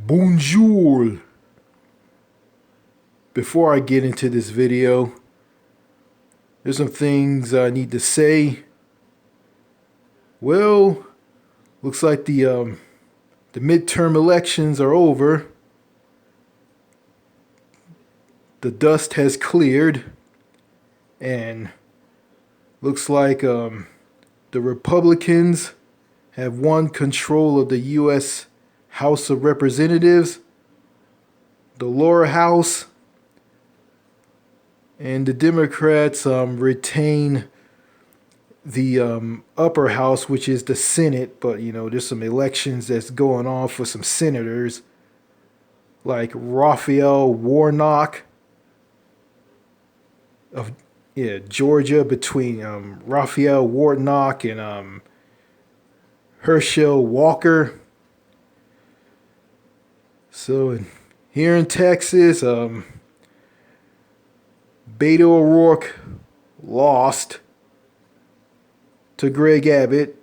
Bonjour. Before I get into this video, there's some things I need to say. Well, looks like the midterm elections are over. The dust has cleared, and looks like the Republicans have won control of the U.S. House of Representatives, the lower house, and the Democrats retain the upper house, which is the Senate. But there's some elections that's going on for some senators, like Raphael Warnock of Georgia, between Raphael Warnock and Herschel Walker. So here in Texas, Beto O'Rourke lost to Greg Abbott.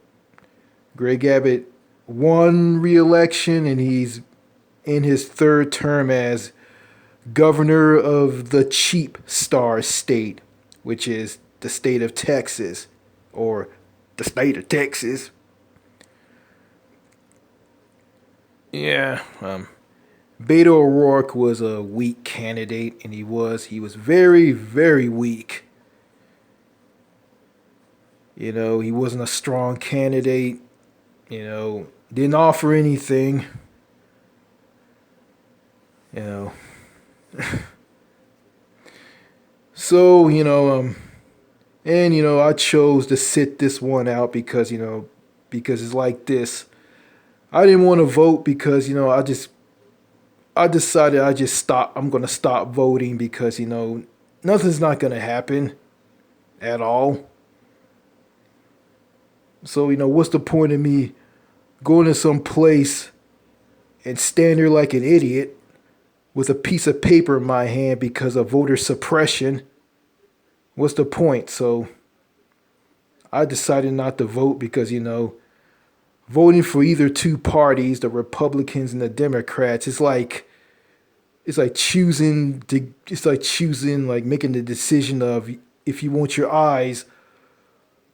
Greg Abbott won re-election, and he's in his third term as governor of the cheap star state, which is the state of Texas, or the state of Texas. Yeah, Beto O'Rourke was a weak candidate, and he was very, very weak. He wasn't a strong candidate. Didn't offer anything. So, I chose to sit this one out because it's like this. I didn't want to vote because, I decided I'm going to stop voting because, nothing's not going to happen at all. So, what's the point of me going to some place and stand there like an idiot with a piece of paper in my hand because of voter suppression? What's the point? So I decided not to vote because, voting for either two parties, the Republicans and the Democrats, it's like making the decision of if you want your eyes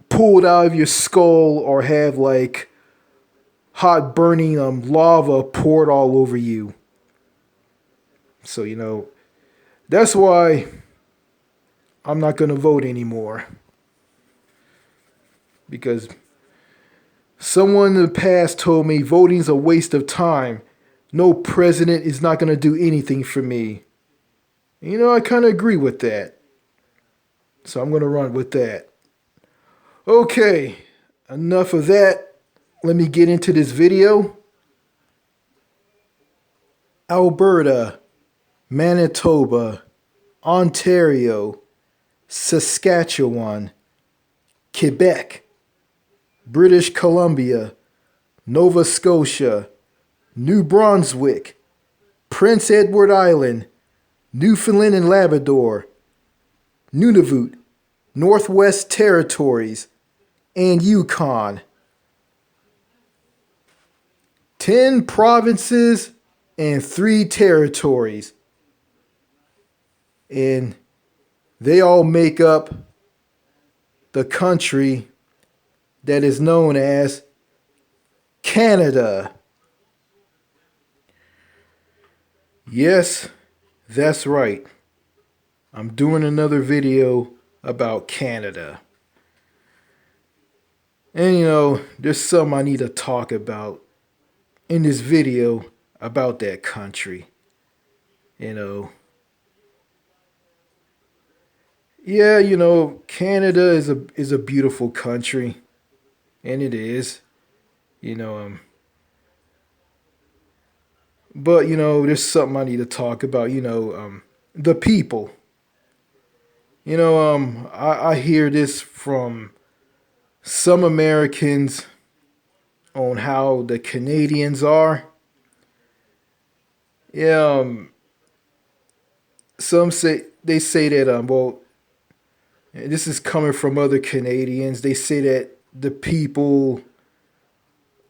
pulled out of your skull or have like hot burning lava poured all over you. So that's why I'm not going to vote anymore, because someone in the past told me voting's a waste of time. No president is not going to do anything for me. I kind of agree with that. So I'm going to run with that. Okay, enough of that. Let me get into this video. Alberta, Manitoba, Ontario, Saskatchewan, Quebec, British Columbia, Nova Scotia, New Brunswick, Prince Edward Island, Newfoundland and Labrador, Nunavut, Northwest Territories, and Yukon. 10 provinces and 3 territories. And they all make up the country that is known as Canada. Yes, that's right. I'm doing another video about Canada. And there's something I need to talk about in this video about that country. Yeah, Canada is a beautiful country, and it is. But there's something I need to talk about. The people. I hear this from some Americans on how the Canadians are. Yeah, some say that well, this is coming from other Canadians. They say that the people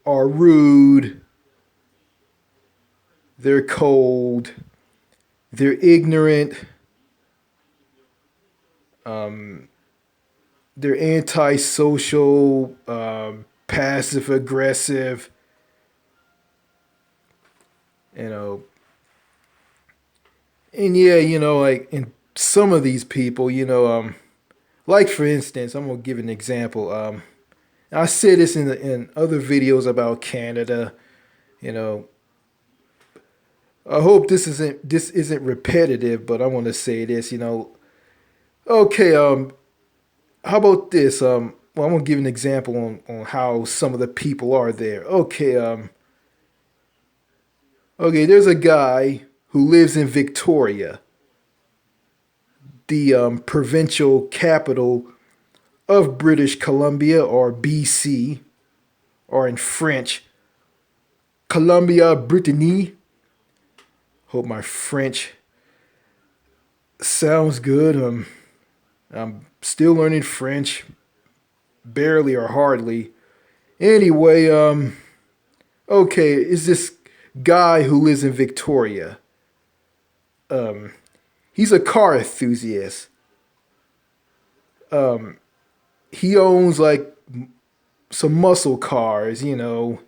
are rude, they're cold, they're ignorant, they're antisocial, passive aggressive, you know. And yeah, like in some of these people, like for instance, I'm gonna give an example. I said this in other videos about Canada. You know, I hope this isn't repetitive, but I want to say this. Okay. How about this? Well, I'm gonna give an example on how some of the people are there. Okay. Okay. There's a guy who lives in Victoria, the provincial capital of British Columbia, or BC, or in French, Columbia Brittany. Hope my French sounds good. I'm still learning French, barely or hardly. Anyway, okay, is this guy who lives in Victoria? He's a car enthusiast. He owns like some muscle cars, and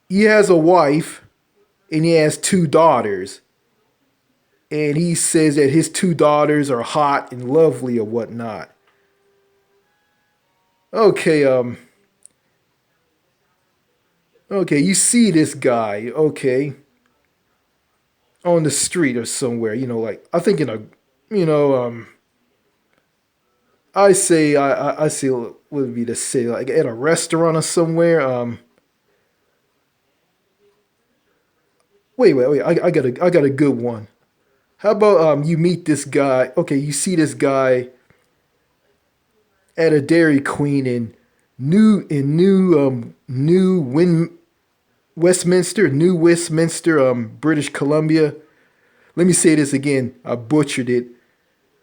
he has a wife and he has two daughters. And he says that his two daughters are hot and lovely or whatnot. Okay, okay, you see this guy, okay, on the street or somewhere, like I think in a, you know, I say what would be to say like at a restaurant or somewhere. Wait, I got a good one. How about you meet this guy? Okay, you see this guy at a Dairy Queen New Westminster, British Columbia. Let me say this again. I butchered it.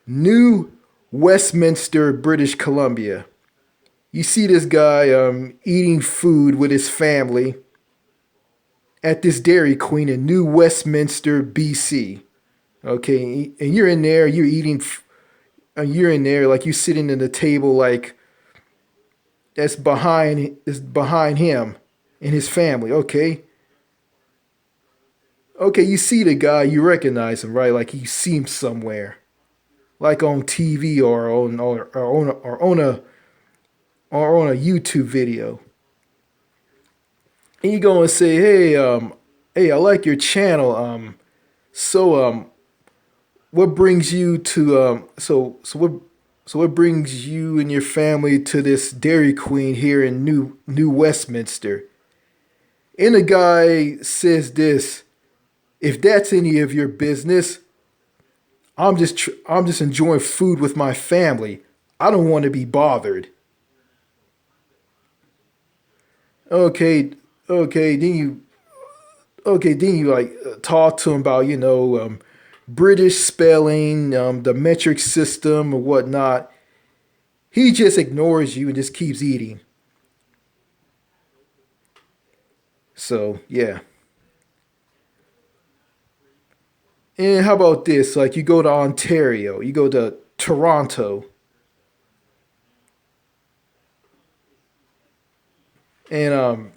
New Westminster, British Columbia. You see this guy eating food with his family at this Dairy Queen in New Westminster, BC. Okay, and you're in there, you're eating, you're in there like you're sitting at the table like that's behind him and his family. Okay, okay, you see the guy, you recognize him, right? Like you see him somewhere, like on TV or on a YouTube video. And you go and say, hey, I like your channel. So what brings you to what brings you and your family to this Dairy Queen here in New Westminster? And the guy says this: if that's any of your business, I'm just enjoying food with my family. I don't want to be bothered. Okay, okay, then you like talk to him about British spelling, the metric system or whatnot. He just ignores you and just keeps eating. So yeah. And how about this? Like you go to Ontario, you go to Toronto, and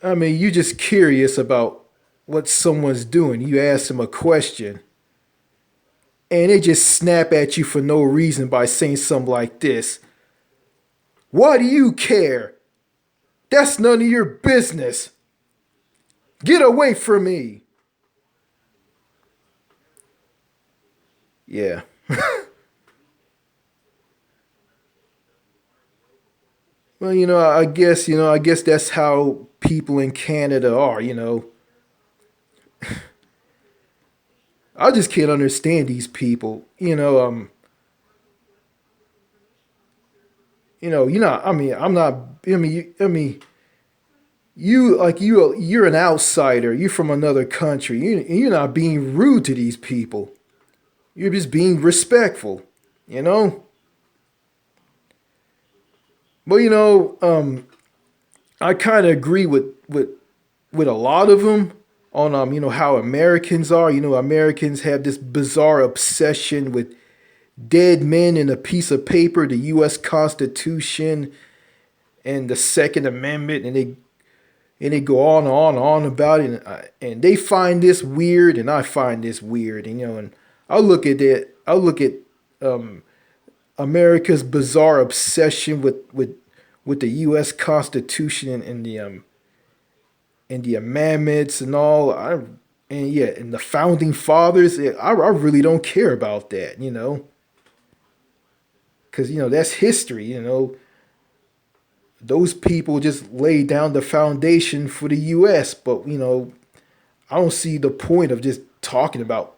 I mean you just curious about what someone's doing. You ask them a question, and they just snap at you for no reason by saying something like this: "Why do you care? That's none of your business. Get away from me." Yeah. Well, I guess that's how people in Canada are. I just can't understand these people. I mean, I'm not. You're an outsider. You're from another country. You're not being rude to these people. You're just being respectful. You know. But I kind of agree with a lot of them on how Americans are. Americans have this bizarre obsession with dead men and a piece of paper, the U.S. Constitution and the Second Amendment, and they go on and on and on about it, and they find this weird, and I find this weird, and I look at it. I look at um, America's bizarre obsession with the U.S. Constitution and the amendments and all. And yeah, and the founding fathers. I really don't care about that, because that's history. Those people just laid down the foundation for the U.S. But I don't see the point of just talking about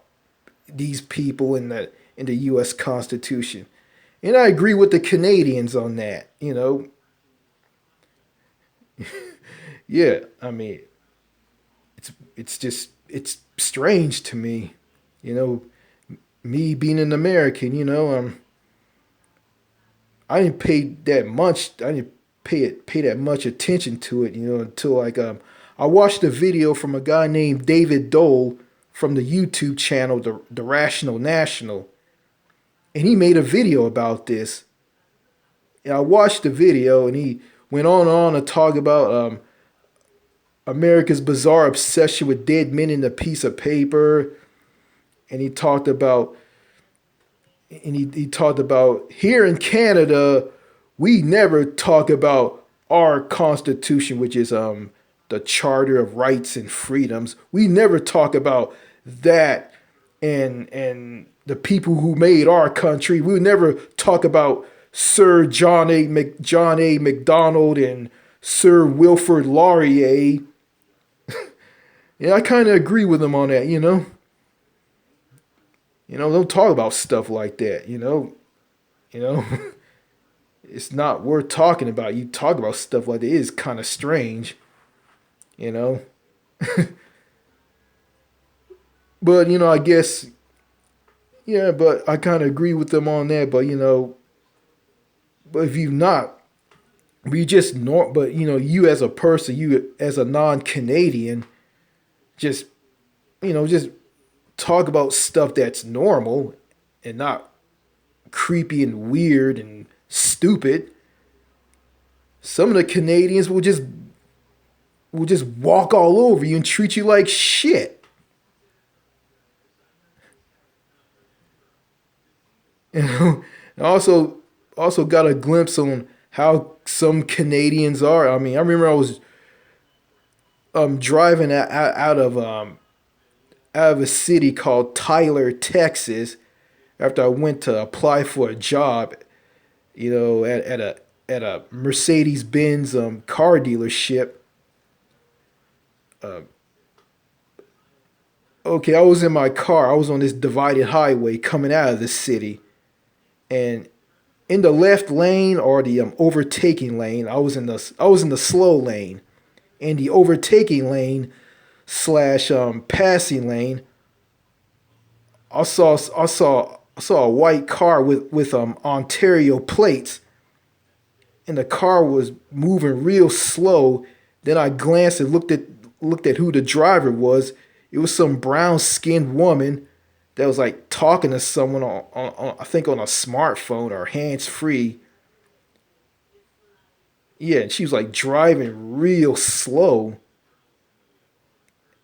these people in the U.S. Constitution. And I agree with the Canadians on that. Yeah, I mean, it's strange to me. You know, me being an American. I didn't pay that much. I didn't pay that much attention to it. Until like I watched a video from a guy named David Dole from the YouTube channel the Rational National, and he made a video about this. And I watched the video, and he went on and on to talk about America's bizarre obsession with dead men in a piece of paper, and he talked about here in Canada, we never talk about our constitution, which is the Charter of Rights and Freedoms. We never talk about that and the people who made our country. We would never talk about Sir John A. Macdonald and Sir Wilfrid Laurier. Yeah, I kind of agree with him on that. Don't talk about stuff like that. You know, it's not worth talking about. You talk about stuff like that, it is kind of strange. You know, but I guess yeah. But I kind of agree with them on that. But if you not, but you just nor, but you as a person, you as a non-Canadian, just just talk about stuff that's normal and not creepy and weird and stupid. Some of the Canadians will just walk all over you and treat you like shit. You know, and also got a glimpse on how some Canadians are. I mean, I remember I was driving out of a city called Tyler, Texas, after I went to apply for a job. At a Mercedes Benz car dealership. Uh, okay, I was in my car. I was on this divided highway coming out of the city, and in the left lane or the overtaking lane, I was in the slow lane. In the overtaking lane slash passing lane, I saw a white car with Ontario plates, and the car was moving real slow. Then I glanced and looked at who the driver was. It was some brown skinned woman that was like talking to someone on I think on a smartphone or hands free. Yeah, and she was like driving real slow.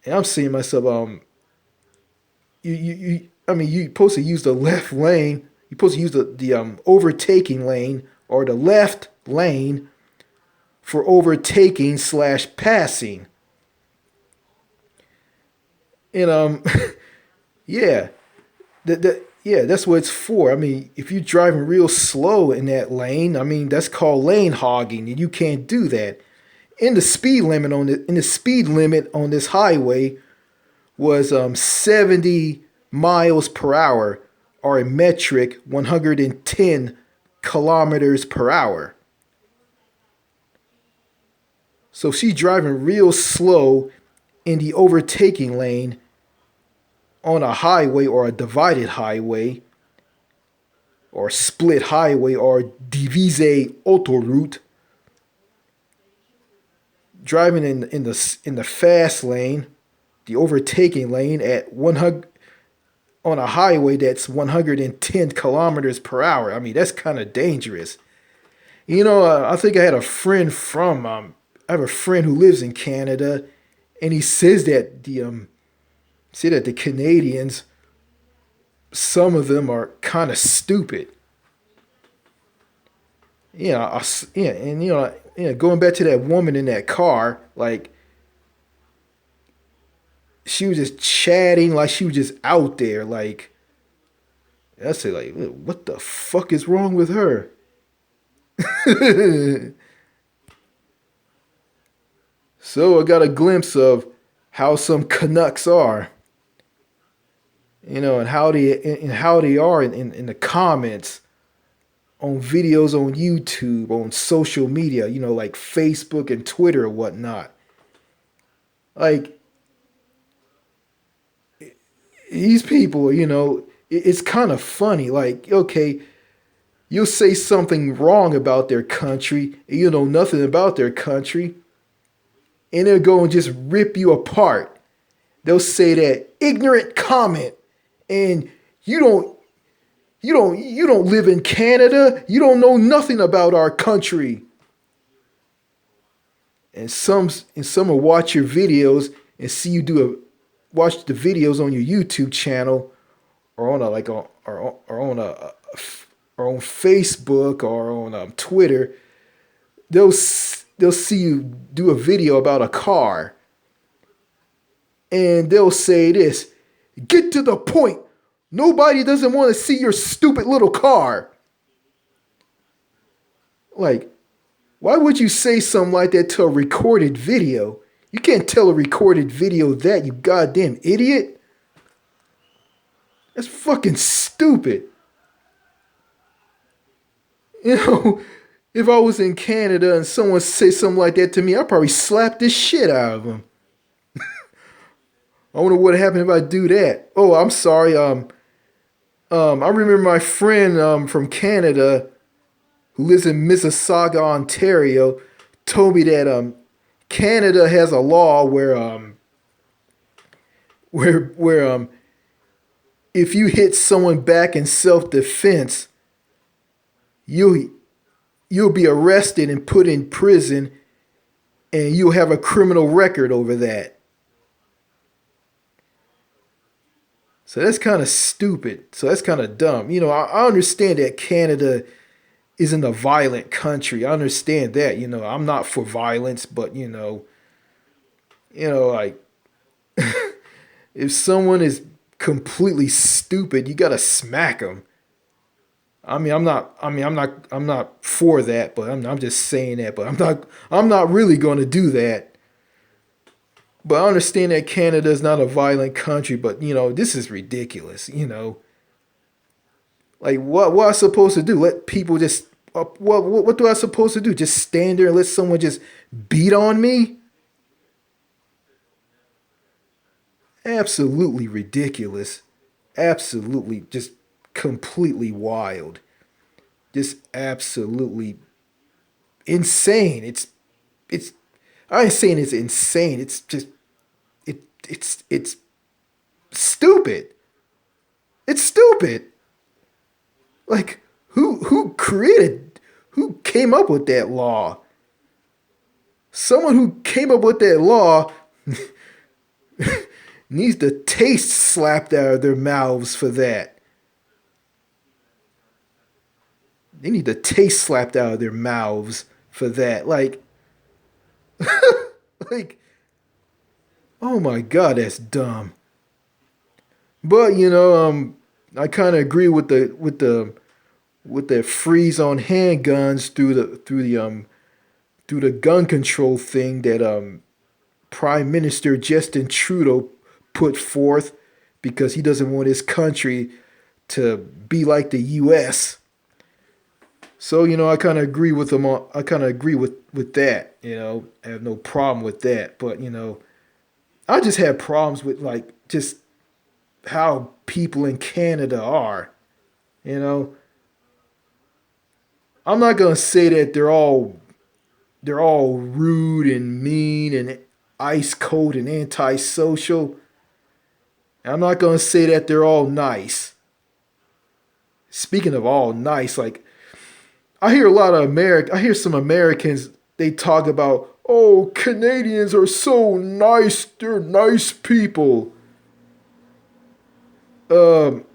And I'm seeing myself, I mean, you're supposed to use the left lane. You're supposed to use the overtaking lane or the left lane for overtaking slash passing. And yeah, yeah, that's what it's for. I mean, if you're driving real slow in that lane, I mean, that's called lane hogging, and you can't do that. In the speed limit on this highway was 70 miles per hour, or a metric 110 kilometers per hour. So she's driving real slow in the overtaking lane on a highway or a divided highway or split highway or divise autoroute. driving in the fast lane, the overtaking lane at 100 on a highway that's 110 kilometers per hour. I mean, that's kind of dangerous. I think I had a friend from I have a friend who lives in Canada, and he said that the Canadians, some of them are kind of stupid. Yeah, and going back to that woman in that car, like she was just chatting, like she was just out there, like I say, like, what the fuck is wrong with her? So I got a glimpse of how some Canucks are, and how they are in the comments on videos on YouTube, on social media, like Facebook and Twitter or whatnot. Like these people, it's kind of funny. Like, okay, you'll say something wrong about their country, and you know nothing about their country, and they'll go and just rip you apart. They'll say that ignorant comment, and you don't live in Canada. You don't know nothing about our country. And some will watch your videos and see you watch the videos on your YouTube channel or on a like a or on a or on Facebook or on Twitter. They'll see you do a video about a car, and they'll say this: "Get to the point. Nobody doesn't want to see your stupid little car." Like, why would you say something like that to a recorded video? You can't tell a recorded video that, you goddamn idiot. That's fucking stupid. You know, if I was in Canada and someone say something like that to me, I'd probably slap the shit out of them. I wonder what happened if I do that. Oh, I'm sorry. I remember my friend from Canada who lives in Mississauga, Ontario, told me that Canada has a law where if you hit someone back in self defense, you'll you'll be arrested and put in prison, and you'll have a criminal record over that. So that's kind of stupid. So that's kind of dumb. I understand that Canada isn't a violent country. I understand that. I'm not for violence, but like if someone is completely stupid, you gotta smack them. I'm not for that, but I'm just saying that. But I'm not really going to do that. But I understand that Canada is not a violent country, but this is ridiculous. Like what am I supposed to do? Let people just what do I supposed to do? Just stand there and let someone just beat on me? Absolutely ridiculous. Absolutely just completely wild. Just absolutely insane. It's I ain't saying it's insane. It's just it's stupid. It's stupid. Like who came up with that law? Someone who came up with that law needs the taste slapped out of their mouths for that. They need the taste slapped out of their mouths for that. Like, oh my god, that's dumb. But I kind of agree with the freeze on handguns through the gun control thing that Prime Minister Justin Trudeau put forth because he doesn't want his country to be like the U.S. So I kind of agree with them. I kind of agree with that. I have no problem with that. But I just have problems with like just how people in Canada are. You know, I'm not gonna say that they're all they're all rude and mean and ice cold and antisocial. I'm not gonna say that they're all nice. Speaking of all nice, like I hear some Americans, they talk about, oh, Canadians are so nice, they're nice people. Um,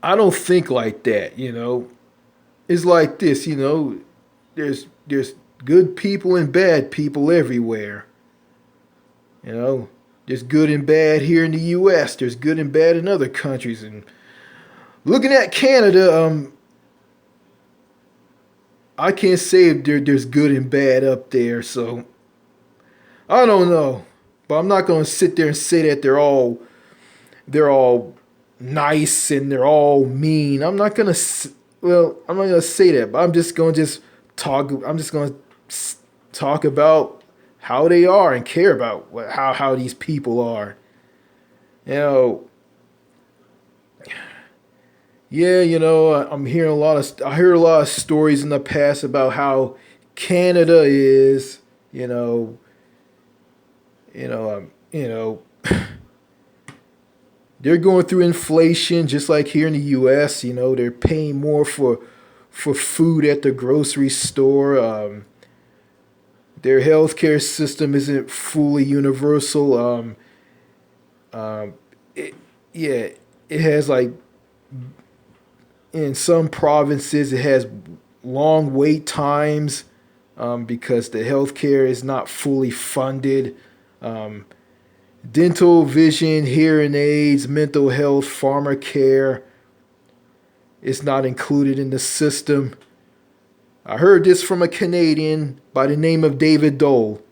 I don't think like that, you know. It's like this, you know, there's good people and bad people everywhere. You know, there's good and bad here in the US, there's good and bad in other countries. And looking at Canada, I can't say if there's good and bad up there, so I don't know. But I'm not gonna sit there and say that they're all nice and they're all mean. I'm not gonna say that, but I'm just gonna just talk. I'm just gonna talk about how they are and care about how these people are. You know, yeah, you know, I'm hearing a lot of I heard a lot of stories in the past about how Canada is, you know, they're going through inflation just like here in the U.S. You know, they're paying more for food at the grocery store. Their healthcare system isn't fully universal. Um, it, yeah, it has like in some provinces it has long wait times because the healthcare is not fully funded. Um, Dental, vision, hearing aids, mental health, pharmacare is not included in the system. I heard this from a Canadian by the name of David Dole.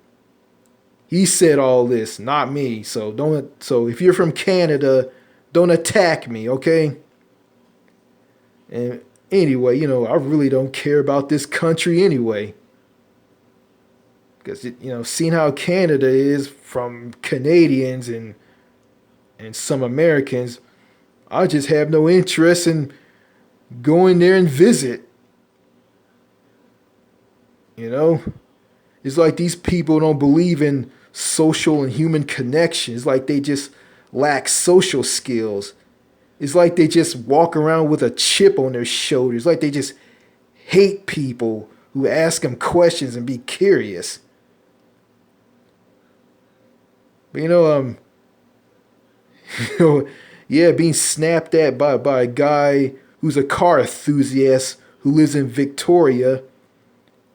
He said all this, not me. So if you're from Canada, don't attack me, okay? And anyway, you know, I really don't care about this country anyway. Because seeing how Canada is from Canadians and some Americans, I just have no interest in going there and visit. You know, it's like these people don't believe in social and human connection. It's like they just lack social skills. It's like they just walk around with a chip on their shoulders. Like they just hate people who ask them questions and be curious. But you know, yeah, being snapped at by a guy who's a car enthusiast who lives in Victoria.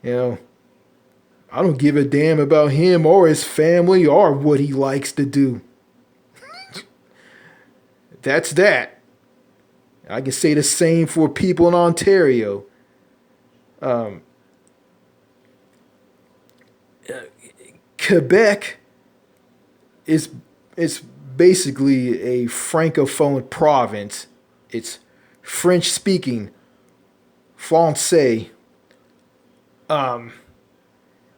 You know, I don't give a damn about him or his family or what he likes to do. That's that. I can say the same for people in Ontario. Um, Quebec is it's basically a francophone province. It's French speaking, Francais. Um,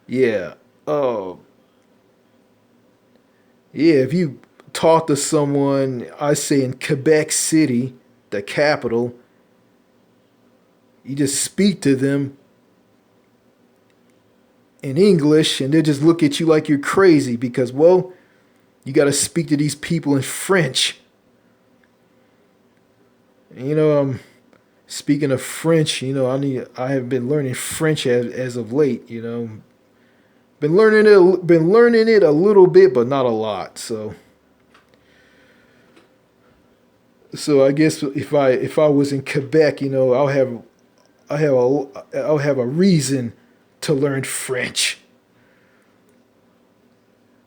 yeah. Oh, yeah. If you talk to someone, I say in Quebec City, the capital, you just speak to them in English, and they just look at you like you're crazy because, well, you got to speak to these people in French. And, speaking of French, I have been learning French as of late. Been learning it a little bit, but not a lot. So I guess if I was in Quebec, I'll have a reason to learn French.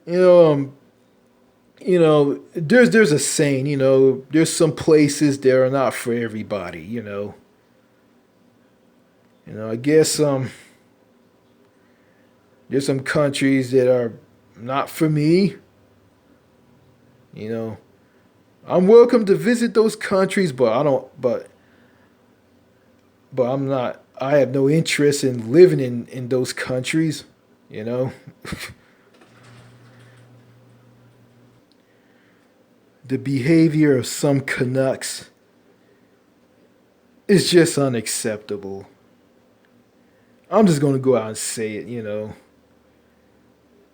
You know, there's a saying, there's some places that are not for everybody. I guess there's some countries that are not for me. You know, I'm welcome to visit those countries, but I don't. But I'm not. I have no interest in living in those countries. You know, the behavior of some Canucks is just unacceptable. I'm just gonna go out and say it, you know.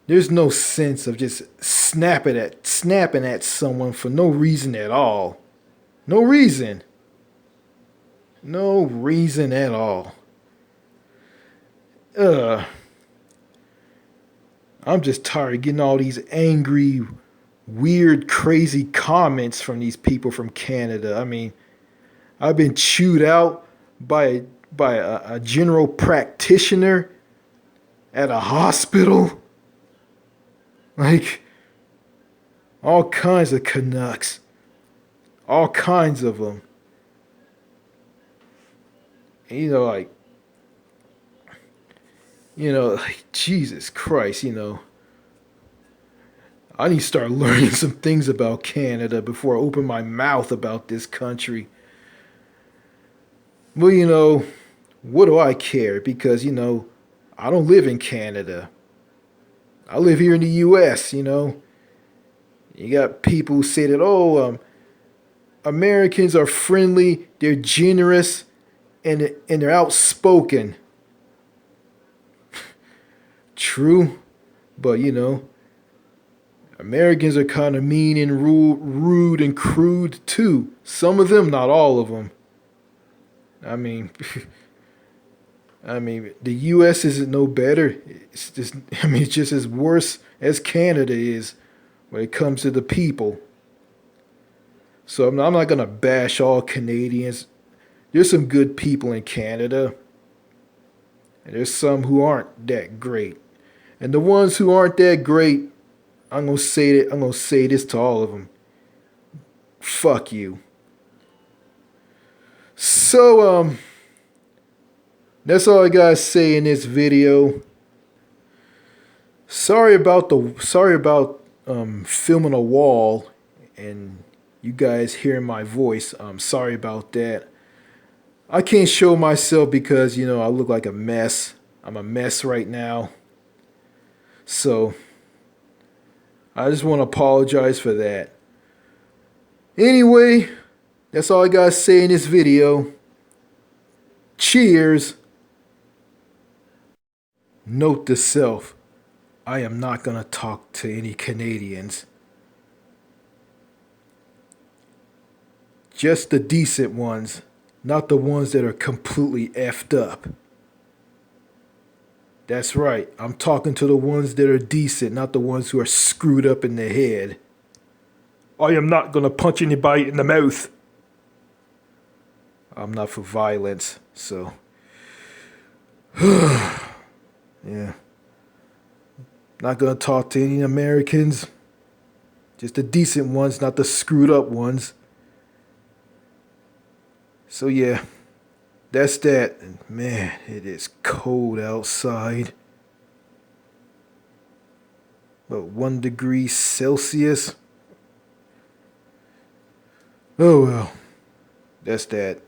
There's no sense of just snapping at someone for no reason at all. No reason. No reason at all. Uh I'm just tired of getting all these angry, weird, crazy comments from these people from Canada. I mean, I've been chewed out by a general practitioner at a hospital. Like, all kinds of Canucks. All kinds of them. And, like, Jesus Christ, I need to start learning some things about Canada before I open my mouth about this country. Well, what do I care? Because, I don't live in Canada. I live. Here in the U.S., You got people who say that, Americans are friendly, they're generous, and they're outspoken. True, but Americans are kind of mean and rude and crude too. Some of them, not all of them. I mean, the U.S. isn't no better. It's just, it's just as worse as Canada is when it comes to the people. So I'm not gonna bash all Canadians. There's some good people in Canada, and there's some who aren't that great. And the ones who aren't that great, I'm gonna say that. I'm gonna say this to all of them. Fuck you. So that's all I gotta say in this video. Sorry about filming a wall and you guys hearing my voice. Sorry about that. I can't show myself because I look like a mess. I'm a mess right now. So I just want to apologize for that. Anyway, that's all I gotta say in this video. Cheers. Note to self, I am not gonna talk to any Canadians. Just the decent ones, not the ones that are completely effed up. That's right, I'm talking to the ones that are decent, not the ones who are screwed up in the head. I am not gonna punch anybody in the mouth. I'm not for violence, so. Yeah. Not gonna talk to any Americans. Just the decent ones, not the screwed up ones. So yeah, that's that. And man, it is cold outside. About 1 degree Celsius. Oh well, that's that.